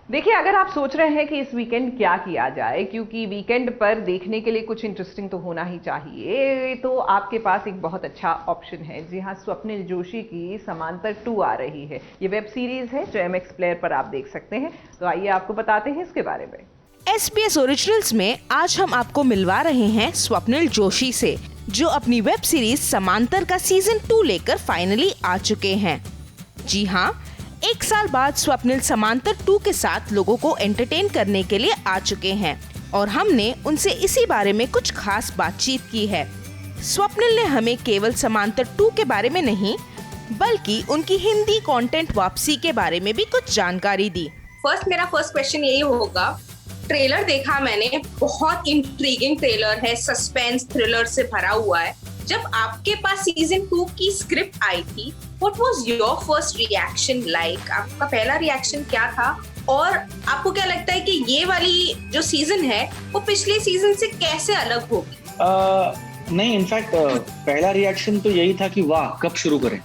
देखिए, अगर आप सोच रहे हैं कि इस वीकेंड क्या किया जाए, क्योंकि वीकेंड पर देखने के लिए कुछ इंटरेस्टिंग तो होना ही चाहिए, तो आपके पास एक बहुत अच्छा ऑप्शन है। जी हाँ, स्वप्निल जोशी की समांतर 2 आ रही है। ये वेब सीरीज है जो एमएक्स प्लेयर पर आप देख सकते हैं। तो आइए आपको बताते हैं इसके बारे में। SBS ओरिजिनल्स में आज हम आपको मिलवा रहे हैं स्वप्निल जोशी से, जो अपनी वेब सीरीज समांतर का सीजन 2 लेकर फाइनली आ चुके हैं। जी हाँ, एक साल बाद स्वप्निल समांतर 2 के साथ लोगों को एंटरटेन करने के लिए आ चुके हैं और हमने उनसे इसी बारे में कुछ खास बातचीत की है। स्वप्निल ने हमें केवल समांतर 2 के बारे में नहीं, बल्कि उनकी हिंदी कंटेंट वापसी के बारे में भी कुछ जानकारी दी। मेरा फर्स्ट क्वेश्चन यही होगा, ट्रेलर देखा मैंने, बहुत इंट्रीगिंग ट्रेलर है, सस्पेंस थ्रिलर से भरा हुआ है। जब आपके पास सीजन 2 की स्क्रिप्ट आई थी, what was your first reaction like? आपका पहला रिएक्शन क्या था और आपको क्या लगता है कि ये वाली जो सीजन है वो पिछले सीजन से कैसे अलग होगी? नहीं, इनफैक्ट पहला रिएक्शन तो यही था कि वाह, कब शुरू करें।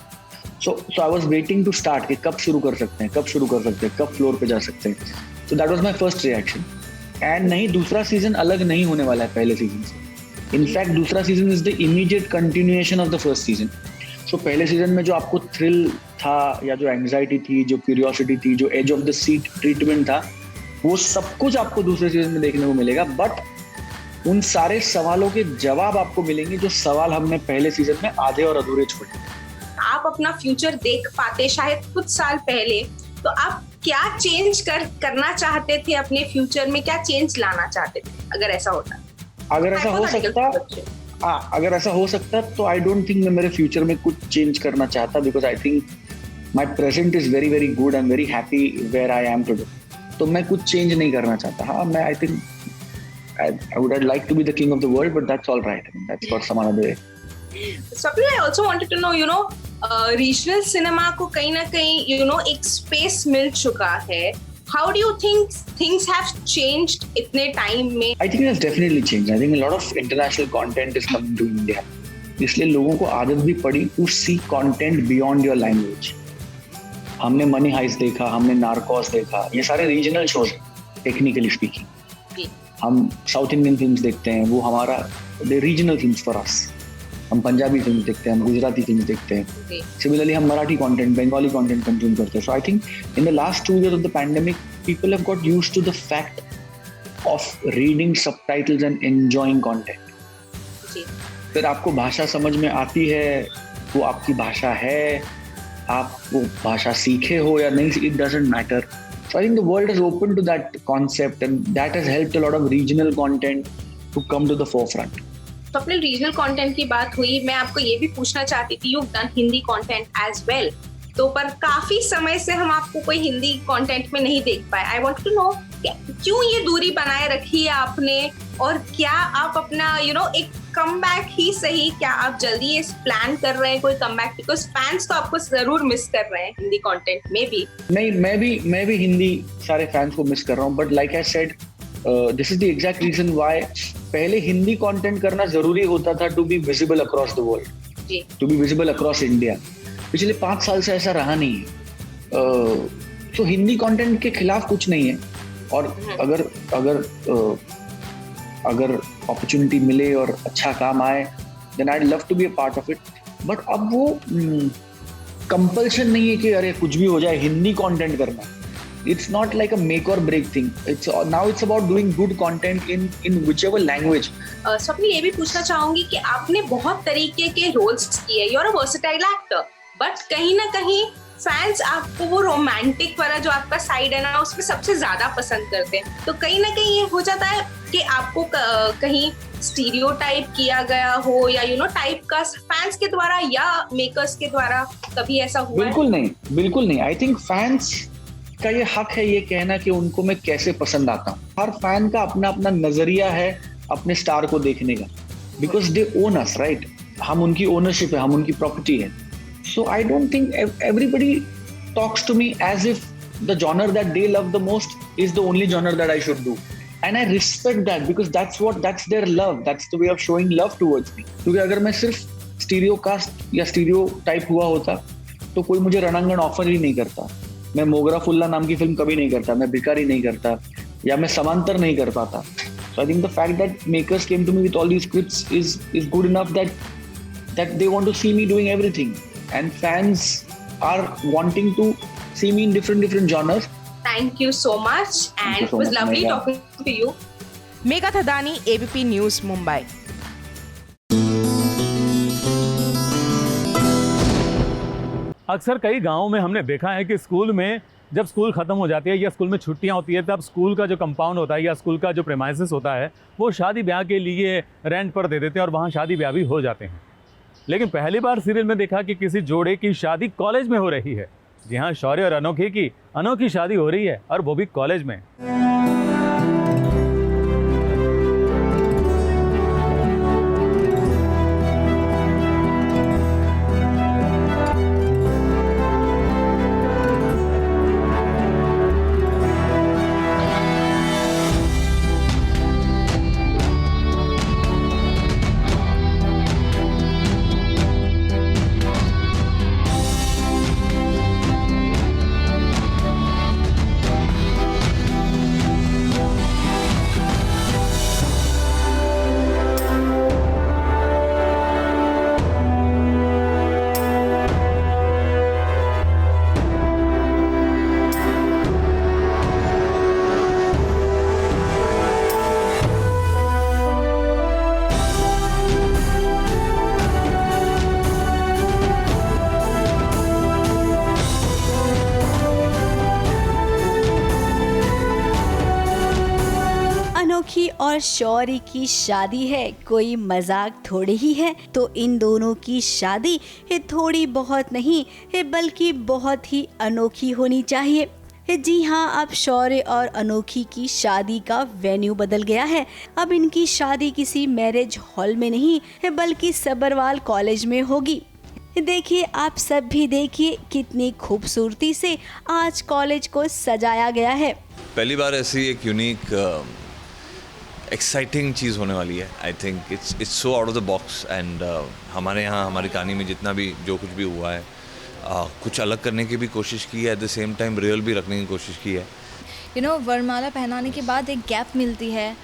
So I was waiting to start कि कब शुरू कर सकते हैं, कब फ्लोर पे जा सकते हैं। So that was my first reaction. And नहीं, दूसरा सीजन अलग नहीं होने वाला है पहले सीजन से। इनफैक्ट दूसरा season is the immediate continuation of the first season. So पहले सीजन में जो आपको थ्रिल था, या जो एंग्जाइटी थी, जो क्यूरियोसिटी थी, जो edge of the seat treatment था, वो सब कुछ आपको दूसरे सीजन में देखने को मिलेगा। बट उन सारे सवालों के जवाब आपको मिलेंगे जो सवाल हमने पहले सीजन में आधे और अधूरे छोड़े। आप अपना फ्यूचर देख पाते शायद कुछ साल पहले, तो आप क्या चेंज करना चाहते थे अपने फ्यूचर में? क्या चेंज लाना चाहते थे अगर ऐसा होता? अगर ऐसा हो सकता तो आई डोंट थिंक मैं मेरे फ्यूचर में कुछ चेंज करना चाहता, because I think my present is very very good, I am very happy where I am today. तो मैं कुछ चेंज नहीं करना चाहता। हाँ, मैं I think I would like to be the king of the world, but that's all right. I mean, that's for some other day. Swapnil, I also wanted to know, regional cinema को कहीं ना कहीं एक space मिल चुका है। How do you think things have changed इतने time में? I think it has definitely changed. I think a lot of international content is coming to India. इसलिए लोगों को आदत भी पड़ी to see content beyond your language. हमने money heist देखा, हमने नार्कोस देखा, ये सारे रीजनल शोज टेक्निकली स्पीकिंग। हम साउथ इंडियन फिल्म्स देखते हैं, वो हमारा रीजनल फिल्म्स फॉर अस। हम पंजाबी फिल्म देखते हैं, हम गुजराती फिल्म देखते हैं। सिमिलरली हम Marathi content, Bengali content consume करते हैं। So I think in the last 2 years of the pandemic people have got used to the fact of reading subtitles and enjoying content. फिर आपको भाषा समझ में आती है, वो आपकी भाषा है, आप वो भाषा सीखे हो या नहीं, it doesn't matter. So I think the world has opened to that concept, and that has helped a lot of regional content to come to the forefront. तो अपने रीजनल कंटेंट की बात हुई, मैं आपको ये भी पूछना चाहती थी, you done Hindi content as well, तो पर काफी समय से हम आपको कोई हिंदी कंटेंट में नहीं देख पाए। आई वांट टू नो क्यों ये दूरी बनाए रखी है आपने, और क्या आप अपना एक कमबैक ही सही, क्या आप जल्दी ये प्लान कर रहे हैं कोई कमबैक? बिकॉज फैंस तो आपको जरूर मिस कर रहे हैं हिंदी कंटेंट में भी। नहीं, मैं भी हिंदी सारे फैंस को मिस कर रहा हूँ, but like I said, this is the exact reason why पहले हिंदी कंटेंट करना जरूरी होता था to be visible across the world, to be visible across India. पिछले 5 साल से ऐसा रहा नहीं है। तो हिंदी कंटेंट के खिलाफ कुछ नहीं है, और अगर अपॉर्चुनिटी मिले और अच्छा काम आए, then I love to be a part of it. But अब वो कंपल्शन नहीं है कि अरे कुछ भी हो जाए हिंदी कंटेंट करना। It's not like a make or break thing. It's about doing good content in whichever language. Swapnil, ये भी पूछना चाहूंगी कि आपने बहुत तरीके के रोल्स किए, you are a versatile actor, but कहीं ना कहीं फैंस आपको वो रोमांटिक वाला जो आपका साइड है ना, उसमें सबसे ज्यादा पसंद करते हैं। तो कहीं ना कहीं ये हो जाता है कि आपको कहीं स्टीरियोटाइप किया गया हो, या टाइप का फैंस के द्वारा या मेकर्स के द्वारा, कभी ऐसा हुआ? बिल्कुल नहीं। आई थिंक फैंस का ये हक है ये कहना कि उनको मैं कैसे पसंद आता हूँ। हर फैन का अपना अपना नजरिया है अपने स्टार को देखने का, because they own us, right? हम उनकी ओनरशिप है, हम उनकी प्रॉपर्टी है। So I don't think everybody talks to me as if the genre that they love the most is the only genre that I should do, and I respect that, because that's their love, that's the way of showing love towards me. क्योंकि अगर मैं सिर्फ stereo cast या stereotype हुआ होता तो कोई मुझे रणांगण ऑफर ही नहीं करता। मैं मोगरा फुल्ला नाम की फिल्म कभी नहीं करता, मैं भिखारी नहीं करता, या मैं समांतर नहीं कर पाता. So I think the fact that makers came to me with all these scripts is good enough that they want to see me doing everything, and fans are wanting to see me in different genres. Thank you so much, and it was lovely talking to you. Megha Thadani, ABP news, Mumbai. अक्सर कई गाँवों में हमने देखा है कि school में जब स्कूल ख़त्म हो जाती है या स्कूल में छुट्टियां होती है, तब स्कूल का जो कंपाउंड होता है या स्कूल का जो प्रेमाइसेस होता है वो शादी ब्याह के लिए रेंट पर दे देते हैं और वहाँ शादी ब्याह भी हो जाते हैं. लेकिन पहली बार सीरियल में देखा कि किसी जोड़े की शादी कॉलेज में हो रही है. जी हाँ, शौर्य और अनोखी की अनोखी शादी हो रही है, और वो भी कॉलेज में. अनोखी और शौर्य की शादी है, कोई मजाक थोड़ी ही है. तो इन दोनों की शादी थोड़ी बहुत नहीं बल्कि बहुत ही अनोखी होनी चाहिए. जी हाँ, अब शौर्य और अनोखी की शादी का वेन्यू बदल गया है. अब इनकी शादी किसी मैरिज हॉल में नहीं बल्कि सबरवाल कॉलेज में होगी. देखिए, आप सब भी देखिए कितनी खूबसूरती से आज कॉलेज को सजाया गया है. पहली बार ऐसी एक यूनिक एक्साइटिंग चीज़ होने वाली है. I think it's so out of the box. And हमारे यहाँ हमारी कहानी में जितना भी जो कुछ भी हुआ है, कुछ अलग करने की भी कोशिश की है, at the same time real भी रखने की कोशिश की है. वरमाला पहनाने के बाद एक गैप मिलती है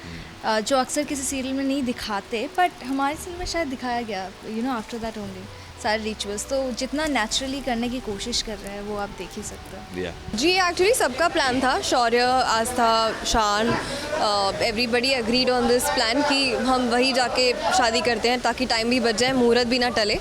जो अक्सर किसी सीरियल में नहीं दिखाते, बट हमारे सीरियल में शायद दिखाया गया. आफ्टर दैट ओनली सारे रिचुअल्स तो जितना नेचुरली करने की कोशिश कर रहे हैं वो आप देख ही सकते हैं. जी, एक्चुअली सबका प्लान था. शौर्य, आस्था, शान, everybody agreed on this plan कि हम वही जाके शादी करते हैं ताकि टाइम भी बच जाए, मुहूर्त भी ना टले.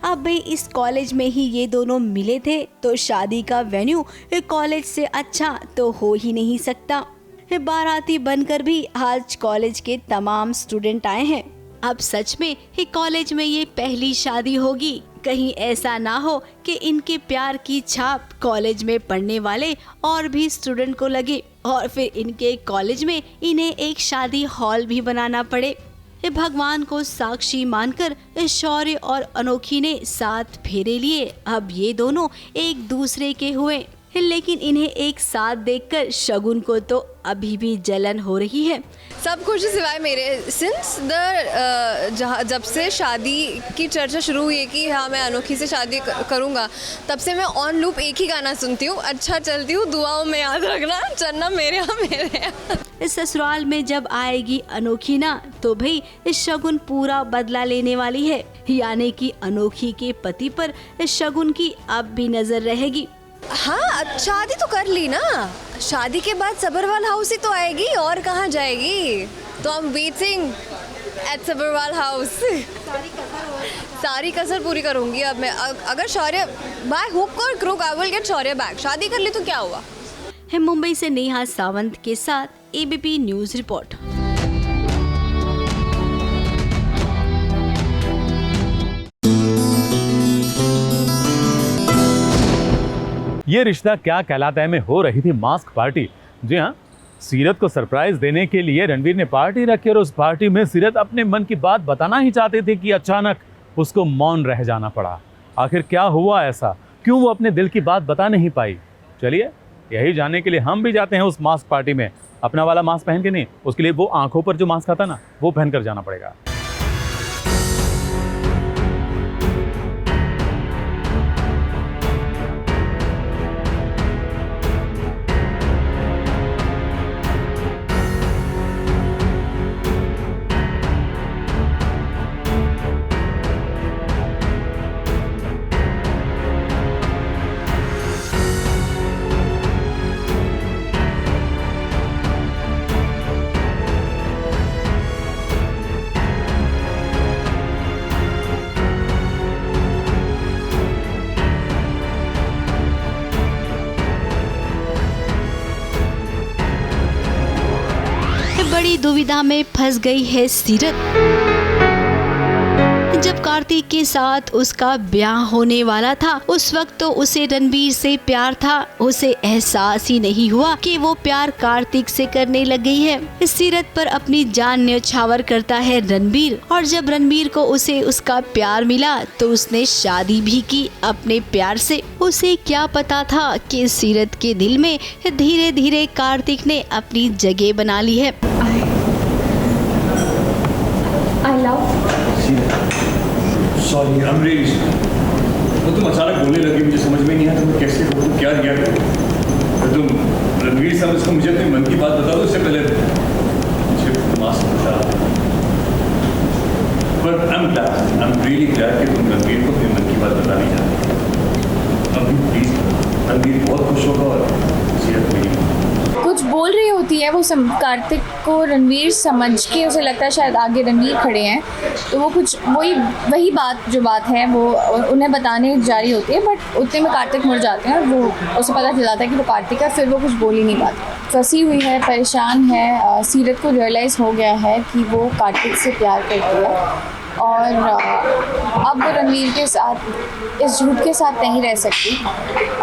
अब भाई इस कॉलेज में ही ये दोनों मिले थे तो शादी का वेन्यू कॉलेज से अच्छा तो हो ही नहीं सकता. बाराती बनकर भी आज कॉलेज के तमाम स्टूडेंट आए हैं. अब सच में ही कॉलेज में ये पहली शादी होगी. कहीं ऐसा ना हो कि इनके प्यार की छाप कॉलेज में पढ़ने वाले और भी स्टूडेंट को लगे और फिर इनके कॉलेज में इन्हें एक शादी हॉल भी बनाना पड़े. भगवान को साक्षी मानकर शौर्य और अनोखी ने 7 फेरे लिए. अब ये दोनों एक दूसरे के हुए, लेकिन इन्हें एक साथ देखकर शगुन को तो अभी भी जलन हो रही है. सब कुछ सिवाय मेरे. सिंस जब से शादी की चर्चा शुरू हुई है कि हाँ मैं अनोखी से शादी करूँगा, तब से मैं ऑन लूप एक ही गाना सुनती हूँ, अच्छा चलती हूँ, दुआओं में याद रखना, चलना मेरे यहाँ मेरे यहाँ. इस ससुराल में जब आएगी अनोखी ना तो भाई इस शगुन पूरा बदला लेने वाली है. यानी कि अनोखी के पति पर शगुन की अब भी नजर रहेगी. हाँ, शादी तो कर ली ना, शादी के बाद सबरवाल हाउस ही तो आएगी, और कहाँ जाएगी. तो I am waiting eight Sabharwal house. सारी कसर पूरी करूँगी अब मैं. अगर शौर्य बाय हुक और crook I will get Shaurya back. शादी कर ली तो क्या हुआ. है मुंबई से नेहा सावंत के साथ ABP न्यूज रिपोर्ट. ये रिश्ता क्या कहलाता है में हो रही थी मास्क पार्टी. जी हाँ, सीरत को सरप्राइज देने के लिए रणवीर ने पार्टी रखी और उस पार्टी में सीरत अपने मन की बात बताना ही चाहते थे कि अचानक उसको मौन रह जाना पड़ा. आखिर क्या हुआ ऐसा, क्यों वो अपने दिल की बात बता नहीं पाई. चलिए यही जानने के लिए हम भी जाते हैं उस मास्क पार्टी में. अपना वाला मास्क पहन के नहीं, उसके लिए वो आंखों पर जो मास्क आता ना वो पहन कर जाना पड़ेगा. बड़ी दुविधा में फंस गई है सीरत। जब कार्तिक के साथ उसका ब्याह होने वाला था उस वक्त तो उसे रणबीर से प्यार था, उसे एहसास ही नहीं हुआ कि वो प्यार कार्तिक से करने लग गई है। सीरत पर अपनी जान न्यौछावर करता है रणबीर, और जब रणबीर को उसे उसका प्यार मिला तो उसने शादी भी की अपने प्यार से। उसे क्या पता था कि सीरत के दिल में धीरे धीरे कार्तिक ने अपनी जगह बना ली है। सॉरी अमरीश, वो तुम अचानक बोलने लगी, मुझे समझ में नहीं आया तुम कैसे हो, तुम क्या किया तो तुम रणवीर साहब इसको मुझे अपने मन की बात बता दो, उससे पहले मुझे मास्क बता। But I am really glad कि तुम रणवीर को अपने मन की बात बतानी चाहते। अभी प्लीज, रणवीर बहुत खुश होगा और सीरत मेरी कुछ बोल रही होती है वो कार्तिक को रणवीर समझ के उसे लगता है शायद आगे रणवीर खड़े हैं, तो वो कुछ वही बात है वो उन्हें बताने जा रही होती है, बट उतने में कार्तिक मुड़ जाते हैं और वो उसे पता चल जाता है कि वो कार्तिक है, फिर वो कुछ बोल ही नहीं पाती। फंसी हुई है, परेशान है। सीरत को रियलाइज़ हो गया है कि वो कार्तिक से प्यार करती है और अब वो रणवीर के साथ इस झूठ के साथ नहीं रह सकती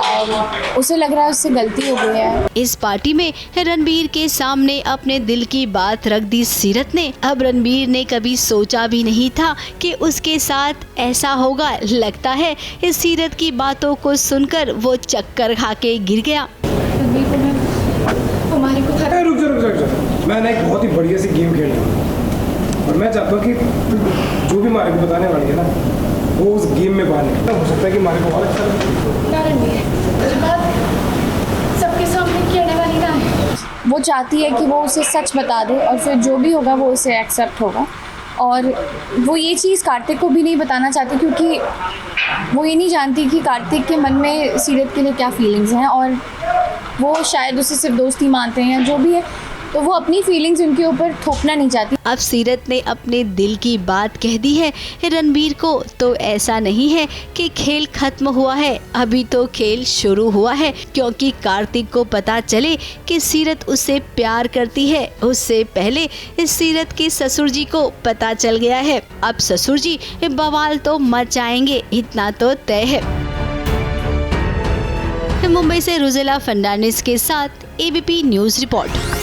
और उसे लग रहा है उससे गलती हो गई है। इस पार्टी में रणबीर के सामने अपने दिल की बात रख दी सीरत ने। अब रणबीर ने कभी सोचा भी नहीं था कि उसके साथ ऐसा होगा। लगता है इस सीरत की बातों को सुनकर वो चक्कर खा के गिर गया। रुक जा, मैंने एक बहुत ही बढ़िया सी गेम खेल रहा हूँ और मैं चाहता हूँ कि जो भी मारे को बताने वाली है ना वो उस गेम में बाहर निकले। हो सकता है कि मारे को और अच्छा सबके सामने कहने वाली ना है। वो चाहती है कि वो उसे सच बता दे और फिर जो भी होगा वो उसे एक्सेप्ट होगा, और वो ये चीज़ कार्तिक को भी नहीं बताना चाहती क्योंकि वो ये नहीं जानती कि कार्तिक के मन में सीरत के लिए क्या फीलिंग्स हैं, और वो शायद उसे सिर्फ दोस्ती मानते हैं या जो भी है, तो वो अपनी फीलिंग्स उनके ऊपर थोपना नहीं चाहती। अब सीरत ने अपने दिल की बात कह दी है रणबीर को, तो ऐसा नहीं है कि खेल खत्म हुआ है, अभी तो खेल शुरू हुआ है, क्योंकि कार्तिक को पता चले कि सीरत उससे प्यार करती है उससे पहले इस सीरत के ससुर जी को पता चल गया है। अब ससुर जी बवाल तो मचाएंगे, इतना तो तय है। मुंबई से रुजेला फर्नांडिस के साथ एबीपी न्यूज रिपोर्ट।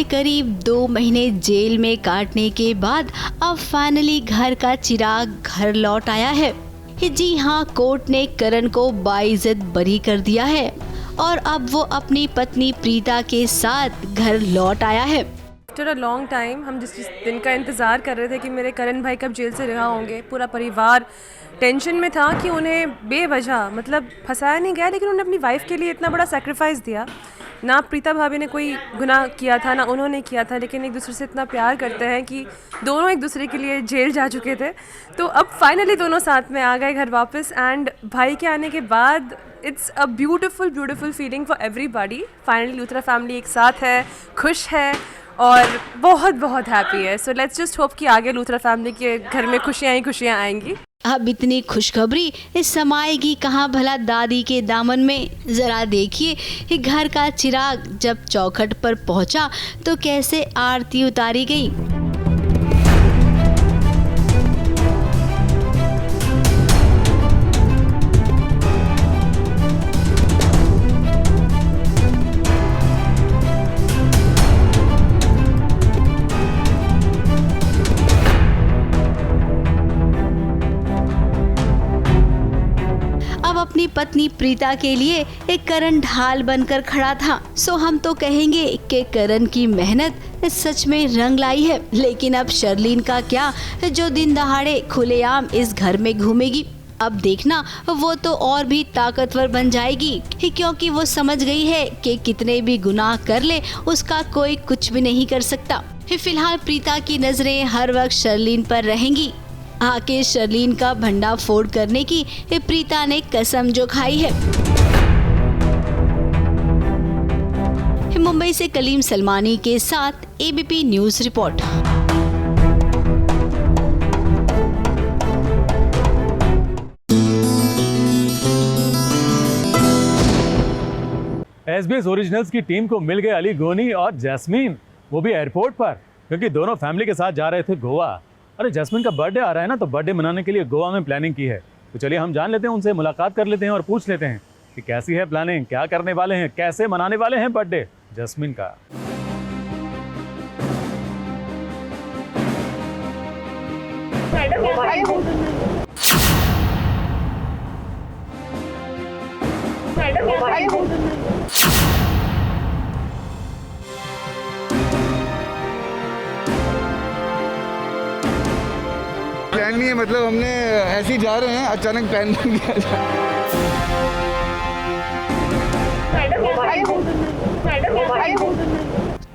करीब 2 महीने जेल में काटने के बाद अब फाइनली घर का चिराग घर लौट आया है। जी हाँ, कोर्ट ने करण को बाइज्जत बरी कर दिया है और अब वो अपनी पत्नी प्रीता के साथ घर लौट आया है। आफ्टर अ लॉन्ग टाइम हम जिस दिन का इंतज़ार कर रहे थे कि मेरे करण भाई कब जेल से रिहा होंगे, पूरा परिवार टेंशन में था कि उन्हें बेवजह मतलब फंसाया नहीं गया, लेकिन उन्होंने अपनी वाइफ के लिए इतना बड़ा सेक्रीफाइस दिया। ना प्रीता भाभी ने कोई गुनाह किया था, ना उन्होंने किया था, लेकिन एक दूसरे से इतना प्यार करते हैं कि दोनों एक दूसरे के लिए जेल जा चुके थे। तो अब फाइनली दोनों साथ में आ गए घर वापस, एंड भाई के आने के बाद it's a beautiful feeling for everybody. Finally Luthra family एक साथ है, खुश है और बहुत हैप्पी है। सो लेट्स जस्ट होप कि आगे लूथरा फैमिली के घर में खुशियाँ ही खुशियाँ आएंगी। अब इतनी खुशखबरी समाएगी कहाँ भला दादी के दामन में। जरा देखिए घर का चिराग जब चौखट पर पहुंचा तो कैसे आरती उतारी गई। अपनी पत्नी प्रीता के लिए एक करण ढाल बनकर खड़ा था। सो हम तो कहेंगे कि करण की मेहनत सच में रंग लाई है। लेकिन अब शर्लीन का क्या, जो दिन दहाड़े खुलेआम इस घर में घूमेगी। अब देखना वो तो और भी ताकतवर बन जाएगी, क्योंकि वो समझ गई है कि कितने भी गुनाह कर ले उसका कोई कुछ भी नहीं कर सकता। फिलहाल प्रीता की नजरें हर वक्त शर्लीन पर रहेंगी। आके शर्लीन का भंडाफोड़ करने की प्रीता ने कसम जो खाई है। मुंबई से कलीम सलमानी के साथ ABP news report. SBS originals की टीम को मिल गए अली गोनी और जैस्मीन, वो भी एयरपोर्ट पर, क्योंकि दोनों फैमिली के साथ जा रहे थे गोवा। अरे जैस्मीन का बर्थडे आ रहा है ना, तो बर्थडे मनाने के लिए गोवा में प्लानिंग की है। तो चलिए हम जान लेते हैं, उनसे मुलाकात कर लेते हैं और पूछ लेते हैं कि कैसी है प्लानिंग, क्या करने वाले हैं, कैसे मनाने वाले हैं बर्थडे जैस्मीन का। प्लान नहीं है, मतलब हमने ऐसे ही जा रहे हैं, अचानक प्लान बन गया।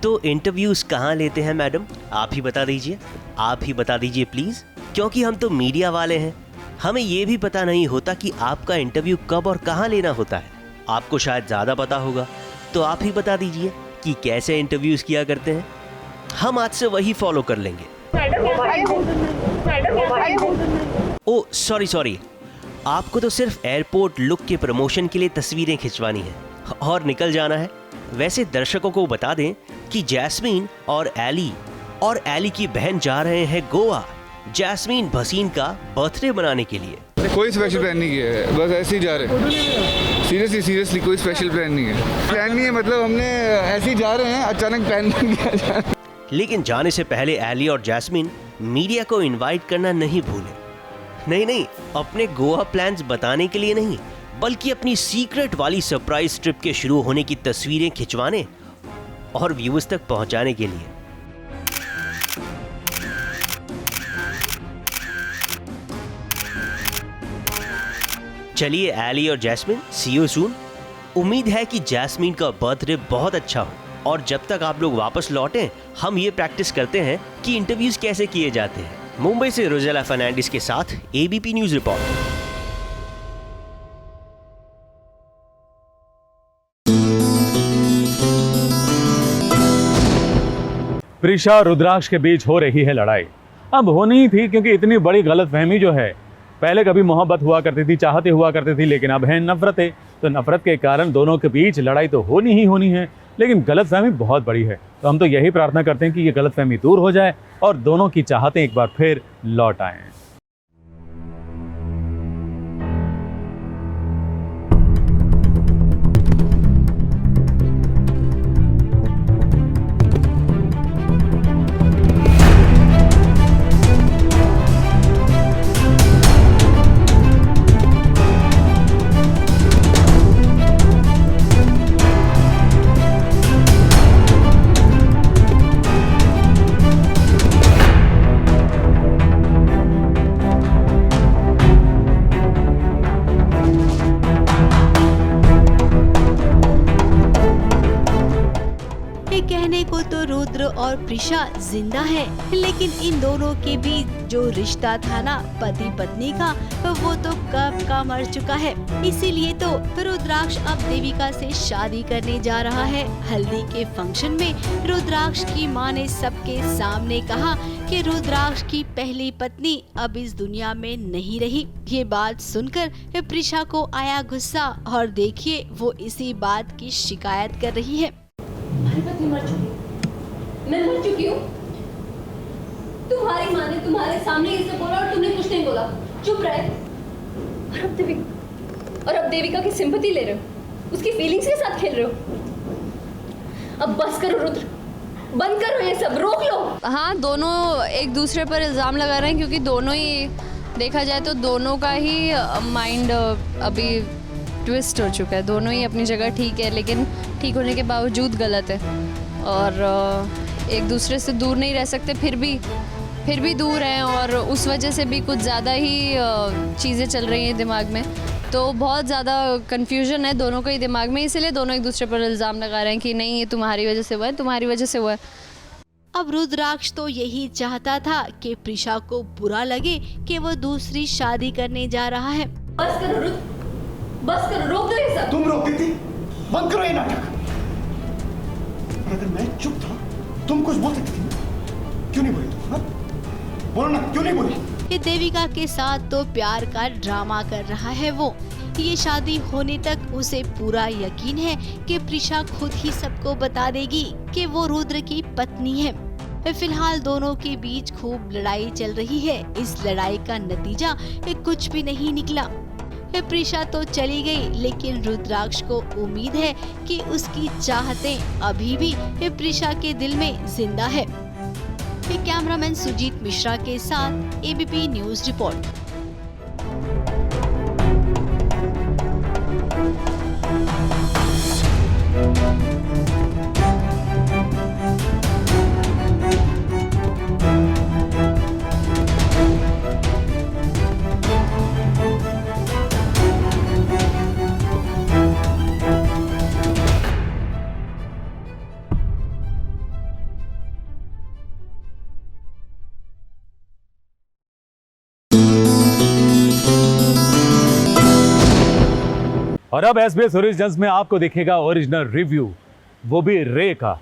तो इंटरव्यूज कहाँ लेते हैं मैडम, आप ही बता दीजिए, आप ही बता दीजिए प्लीज, क्योंकि हम तो मीडिया वाले हैं, हमें ये भी पता नहीं होता कि आपका इंटरव्यू कब और कहाँ लेना होता है। आपको शायद ज़्यादा पता होगा, तो आप ही बता दीजिए कि कैसे इंटरव्यूज किया करते हैं, हम आज से वही फॉलो कर लेंगे। ओ सॉरी, आपको तो सिर्फ एयरपोर्ट लुक के प्रमोशन के लिए तस्वीरें खिंचवानी है और निकल जाना है। वैसे दर्शकों को बता दें कि जैस्मीन और एली की बहन जा रहे हैं गोवा, जैस्मीन भसीन का बर्थडे मनाने के लिए। कोई स्पेशल प्लान नहीं किया है, बस ऐसे ही जा रहे हैं। सीरियसली कोई स्पेशल प्लान नहीं है। प्लान नहीं है, मतलब हमने ऐसे ही जा रहे हैं, अचानक प्लान बन गया। लेकिन जाने से पहले एली और जैस्मीन मीडिया को इनवाइट करना नहीं भूले। नहीं, अपने गोवा प्लान्स बताने के लिए नहीं, बल्कि अपनी सीक्रेट वाली सरप्राइज ट्रिप के शुरू होने की तस्वीरें खिंचवाने और व्यूअर्स तक पहुंचाने के लिए। चलिए एली और जैस्मिन, सी यू सून। उम्मीद है कि जैस्मिन का बर्थडे बहुत अच्छा हो और जब तक आप लोग वापस लौटें हम ये प्रैक्टिस करते हैं कि इंटरव्यूज कैसे किए जाते हैं। मुंबई से रोजेला फर्नांडिस के साथ एबीपी न्यूज रिपोर्ट। प्रीशा और रुद्राक्ष के बीच हो रही है लड़ाई। अब होनी ही थी, क्योंकि इतनी बड़ी गलतफहमी जो है, पहले कभी मोहब्बत हुआ करती थी, चाहते हुआ करती थी, लेकिन अब है नफरतें। तो नफरत के कारण दोनों के बीच लड़ाई तो होनी ही होनी है, लेकिन गलतफहमी बहुत बड़ी है। तो हम तो यही प्रार्थना करते हैं कि ये गलतफहमी दूर हो जाए और दोनों की चाहतें एक बार फिर लौट आएं। कहने को तो रुद्र और प्रीशा जिंदा है, लेकिन इन दोनों के बीच जो रिश्ता था ना पति पत्नी का, वो तो कब का मर चुका है। इसीलिए तो रुद्राक्ष अब देविका से शादी करने जा रहा है। हल्दी के फंक्शन में रुद्राक्ष की मां ने सबके सामने कहा कि रुद्राक्ष की पहली पत्नी अब इस दुनिया में नहीं रही। ये बात सुनकर प्रीशा को आया गुस्सा और देखिए वो इसी बात की शिकायत कर रही है। तुम्हारी पत्नी मर चुकी, मैं मर चुकी हूँ। तुम्हारी माँ ने तुम्हारे सामने ये सब बोला और तुमने कुछ नहीं बोला, चुप रहे। और अब देविका की सिंपैथी ले रहे हो, उसकी फीलिंग्स के साथ खेल रहे हो। अब बस करो रुद्र, बंद करो ये सब, रोक लो। हाँ, दोनों एक दूसरे पर इल्ज़ाम लगा रहे हैं, क्योंकि दोनों ही देखा जाए तो दोनों का ही माइंड अभी ट्विस्ट हो चुका है। दोनों ही अपनी जगह ठीक है, लेकिन ठीक होने के बावजूद गलत है और एक दूसरे से दूर नहीं रह सकते। फिर फिर भी दूर हैं और उस वजह से भी कुछ ज़्यादा ही चीज़ें चल रही हैं दिमाग में, तो बहुत ज़्यादा कन्फ्यूजन है दोनों के ही दिमाग में, इसलिए दोनों एक दूसरे पर इल्ज़ाम लगा रहे हैं कि नहीं ये तुम्हारी वजह से हुआ है, तुम्हारी वजह से हुआ है। अब रुद्राक्ष तो यही चाहता था कि प्रिशा को बुरा लगे कि वो दूसरी शादी करने जा रहा है। बस करो रुद्र, बस करो, रोक दो ये सब। तुम रोकती थी, बंद करो ये नाटक। अगर मैं चुप था तुम कुछ बोल सकती थी, क्यों नहीं बोली तुम? हाँ? बोलो ना, क्यों नहीं बोली? ये देविका के साथ तो प्यार का ड्रामा कर रहा है वो। ये शादी होने तक उसे पूरा यकीन है कि प्रिशा खुद ही सबको बता देगी कि वो रुद्र की पत्नी है। फिलहाल दोनों के बीच खूब लड़ाई चल रही है। इस लड़ाई का नतीजा कुछ भी नहीं निकला। प्रिशा तो चली गई, लेकिन रुद्राक्ष को उम्मीद है कि उसकी चाहतें अभी भी प्रिशा के दिल में जिंदा है। कैमरामैन सुजीत मिश्रा के साथ एबीपी न्यूज रिपोर्ट। और अब SBS ओरिजिनल्स में आपको दिखेगा ओरिजिनल रिव्यू, वो भी रे का।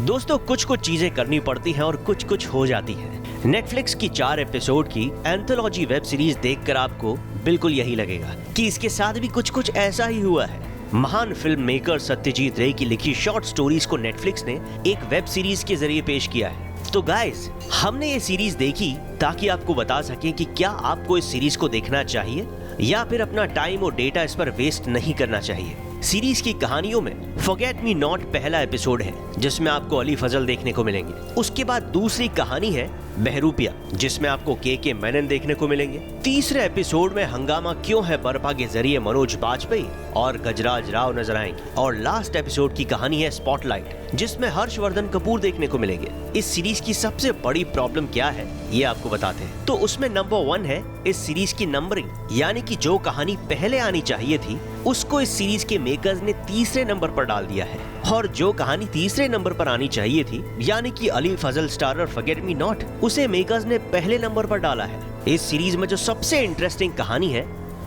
दोस्तों कुछ कुछ चीजें करनी पड़ती हैं और कुछ कुछ हो जाती हैं। नेटफ्लिक्स की 4 एपिसोड की एंथोलॉजी वेब सीरीज देखकर आपको बिल्कुल यही लगेगा कि इसके साथ भी कुछ कुछ ऐसा ही हुआ है। महान फिल्म मेकर सत्यजीत रे की लिखी शॉर्ट स्टोरीज को नेटफ्लिक्स ने एक वेब सीरीज के जरिए पेश किया है। तो गाइस, हमने ये सीरीज देखी ताकि आपको बता सकें कि क्या आपको इस सीरीज को देखना चाहिए या फिर अपना टाइम और डेटा इस पर वेस्ट नहीं करना चाहिए। सीरीज की कहानियों में फॉरगेट मी नॉट पहला एपिसोड है जिसमें आपको अली फजल देखने को मिलेंगे। उसके बाद दूसरी कहानी है बहरूपिया जिसमें आपको के मेनन देखने को मिलेंगे। तीसरे एपिसोड में हंगामा क्यों है बर्पा के जरिए मनोज बाजपेयी और गजराज राव नजर आएंगे। और लास्ट एपिसोड की कहानी है स्पॉटलाइट जिसमें हर्षवर्धन कपूर देखने को मिलेंगे। इस सीरीज की सबसे बड़ी प्रॉब्लम क्या है ये आपको बताते हैं। तो उसमें नंबर 1 है इस सीरीज की नंबरिंग, यानी कि जो कहानी पहले आनी चाहिए थी उसको इस सीरीज के मेकर्स ने तीसरे नंबर पर डाल दिया है, और जो कहानी तीसरे नंबर पर आनी चाहिए थी यानी कि Ali Fazal starrer forget me not, उसे मेकर्स ने पहले नंबर पर डाला है। इस सीरीज में जो सबसे इंटरेस्टिंग कहानी है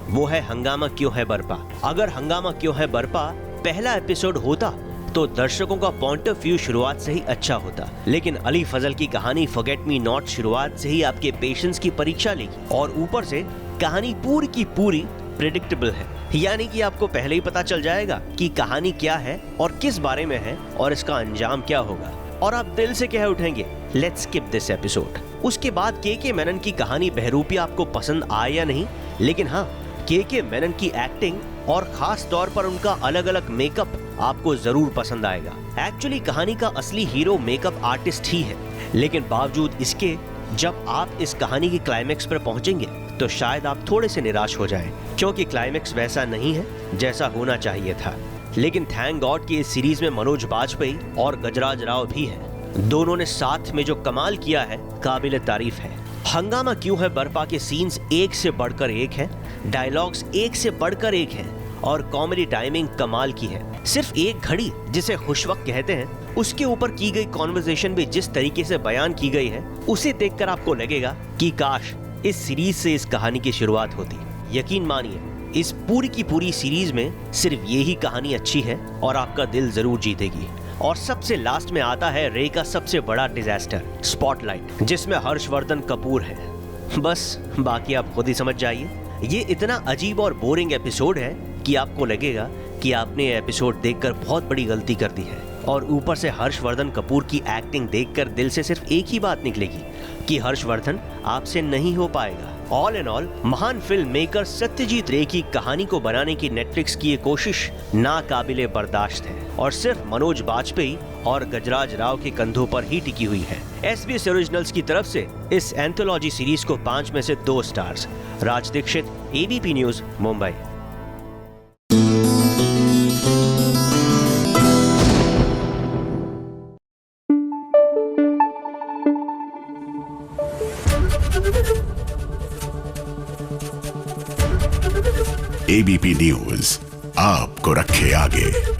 वो है हंगामा क्यों है बर्पा। अगर हंगामा क्यों है बर्पा पहला एपिसोड होता तो दर्शकों का पॉइंट ऑफ व्यू शुरुआत से ही अच्छा होता, लेकिन अली फजल की कहानी फॉरगेट मी नॉट शुरुआत से ही आपके पेशेंस की परीक्षा लेगी, और ऊपर से कहानी पूरी की पूरी प्रेडिक्टेबल है, यानी कि आपको पहले ही पता चल जाएगा कि कहानी क्या है और किस बारे में है और इसका अंजाम क्या होगा, और आप दिल से कह उठेंगे लेट्स स्किप दिस एपिसोड। उसके बाद के मेनन की कहानी बहरूपिया आपको पसंद आए या नहीं, लेकिन हाँ के मेनन की एक्टिंग और खास तौर पर उनका अलग अलग मेकअप आपको जरूर पसंद आएगा। एक्चुअली कहानी का असली हीरो मेकअप आर्टिस्ट ही है, लेकिन बावजूद इसके जब आप इस कहानी की क्लाइमेक्स पर पहुंचेंगे तो शायद आप थोड़े से निराश हो जाएं, क्योंकि क्लाइमेक्स वैसा नहीं है जैसा होना चाहिए था। लेकिन थैंक गॉड कि इस सीरीज में मनोज बाजपेयी और गजराज राव भी हैं। दोनों ने साथ में जो कमाल किया है काबिल तारीफ है। हंगामा क्यों है बर्पा के सीन्स एक से बढ़कर एक हैं, डायलॉग्स एक से बढ़कर एक हैं, और कॉमेडी टाइमिंग कमाल की है। सिर्फ एक घड़ी जिसे खुश वक्त कहते हैं उसके ऊपर की गई कॉन्वर्सेशन भी जिस तरीके से बयान की गई है उसे देखकर आपको लगेगा कि काश इस सीरीज से इस कहानी की शुरुआत होती। यकीन मानिए इस पूरी की पूरी सीरीज में सिर्फ यही कहानी अच्छी है और आपका दिल जरूर जीतेगी। और सबसे लास्ट में आता है रे का सबसे बड़ा डिजास्टर स्पॉटलाइट, जिसमें हर्षवर्धन कपूर है। बस बाकी आप खुद ही समझ जाइए। ये इतना अजीब और बोरिंग एपिसोड है कि आपको लगेगा कि आपने ये एपिसोड देखकर बहुत बड़ी गलती कर दी है, और ऊपर से हर्षवर्धन कपूर की एक्टिंग देखकर दिल से सिर्फ एक ही बात निकलेगी कि हर्षवर्धन आपसे नहीं हो पाएगा। ऑल इन ऑल महान फिल्म मेकर सत्यजीत रे की कहानी को बनाने की नेटफ्लिक्स की ये कोशिश नाकाबिले बर्दाश्त है और सिर्फ मनोज बाजपेयी और गजराज राव के कंधों पर ही टिकी हुई है। SBS ओरिजिनल्स की तरफ से इस एंथोलॉजी सीरीज को 5 में से 2 stars. Raj Dixit, ABP news, Mumbai. ABP news आपको रखे आगे।